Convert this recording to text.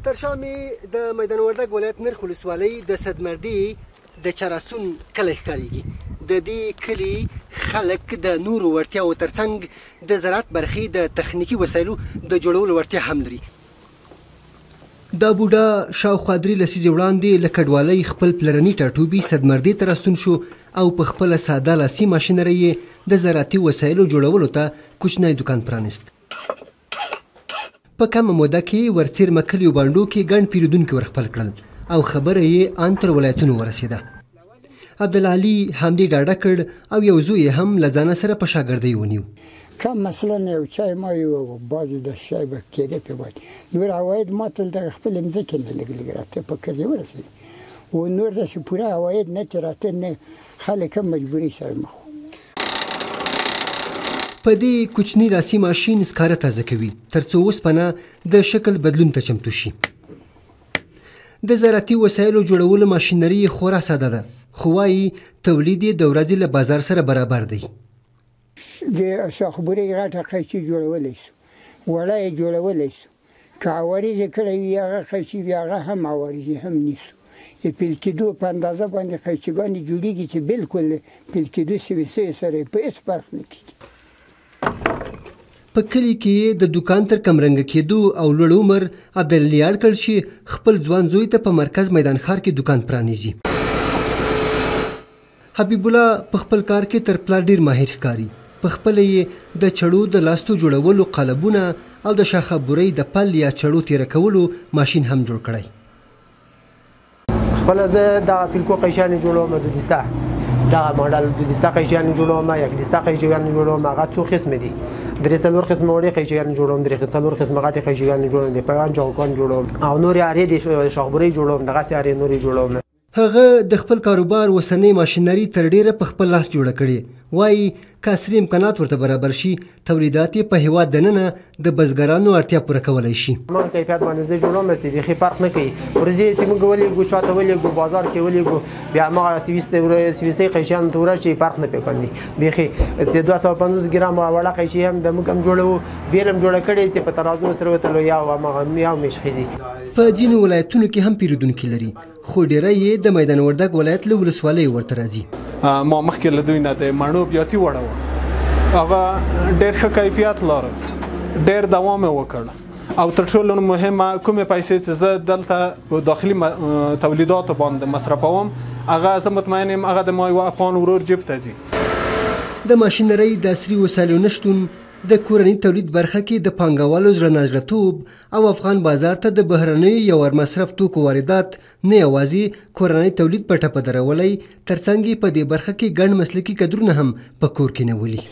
تر شا مې د میدان وردګ ولایت نرخ ولسوالۍ د صدمردي د چراسون کلی ښکارېږي. د دې کلي خلک د نورو وړتیاو ترڅنګ د زراعت برخې د تخنیکي وسایلو د جوړولو وړتیا هم لري. دا بوډا شاوخوا 3 لسیزې وړاندې له کډوالۍ خپل پلرني ټاټوبي صدمردي ته راستون شو او په خپله ساده لاسي ماشینرۍ یې د زراعتي وسایلو جوړولو ته کوچنی دوکان پرانیست. په کمه موده کې ورڅیرمه کلیو بانډو کې ګڼ پیرودونکي ورخپل کړل او خبره یې ان تر ولایتونو ورسېده. عبدالعلي همدې ډاډه کړ او یو زوی یې هم له ځانه سره په شاګردۍ ونیو. کم مثلا یو چای ما یو بعضې د چای به کېدې پې باندې نور عواید ما تل دغه خپلې مځکې نه لږ لږ راته په کار دې ورسېږي و نور داسې پوره عواید نه چې راته نه خلک هم مجبوري سره مخ وو. په دې کوچني لاسي ماشین سکاره تازه کوي تر څو اوسپنه د شکل بدلون ته چمتو شي. د زراعتي وسایلو جوړولو ماشینري خورا ساده ده خو وایي تولید یې د ورځې له بازار سره برابر دی. د شاخبورۍ غټه قیچي جوړولی شو وړه یې جوړولی شو که عوارض یې کړی وي هغه قیچي وي هغه هم عوارض یې هم نیسو د پیل کېدو په اندازه باندې قیچيګانې جوړېږي چې بالکل پیل کېدو سویسۍ سره یې په هېڅ فرق نه کېږي. په کلي کې د دوکان تر کمرنګه کېدو او لوړ عمر عبدالعلي اړ کړ چې خپل ځوان زوی ته په مرکز میدان ښار کې دوکان پرانیزي. حبیب الله په خپل کار کې تر پلار ډېر ماهر ښکاري. په خپله یې د چړو د لاستو جوړولو قالبونه او د شاخبورۍ د پل یا چړو تیره کولو ماشین هم جوړ کړی. خپله زه دغه پیلکو قیچیانې جوړوم دودیسته دغه ماډل دودیسته قیچیانې جوړوم یک دیسته قیچیانې جوړوم هغه څو قسمې دي 3-4 قسمه وړې قیچیانې جوړوم 3-4 قسمه غټې قیچیانې جوړوم د پیوند چوکان جوړوم او نورې ارې د شاخبورۍ جوړوم دغسې ارې نورې جوړوم. هغه د خپل کاروبار وسنۍ ماشینري تر ډیره په خپل لاس جوړه کړې. وایي که عصري امکانات ورته برابر شي تولیدات یې په هېواد دننه د بزګرانو اړتیا پوره کولی شي. موږ کیفیت باندې زه جوړوم چې بیخي فرق نه کوي ورځې چې موږ ولېږو چاته ولېږو بازار کې ولېږو بیا هماغه سویسۍ قیچیانو ته ورشي فرق نه پې کوي بیخي 250 ګرام وړه قیچي هم د موږ هم جوړوو بیل هم جوړه کړې چې په ترازو سره وتلو یا هماغه یو میشخې دي. په ځینو ولایتونو کې هم پیرودونکي لري خو ډیری یې د میدان وردګ ولایت له ولسوالۍ ورته راځي. ما مخکې له دوی نه د مڼو بیاتي وړه وه هغه ډېر ښه کیفیت لاره ډېر دوام یې وکړ او تر ټولو مهمه کومې پیسې چې زه دلته په داخلي تولیداتو باندې مصرفوم هغه زه مطمئن یم هغه د ما یو افغان ورور جیب ته ځي. د ماشینرۍ د عصري وسایلو نشتون د کورني تولید برخه کې د پانګوالو زړه نازړه‌توب او افغان بازار ته د بهرنیو یو مصرف توکو واردات نه یوازې کورنی تولید په ټپه درولی ترڅنګ یې په دې برخه کې ګڼ مسلکي کدرونه هم په کور کې نیولي.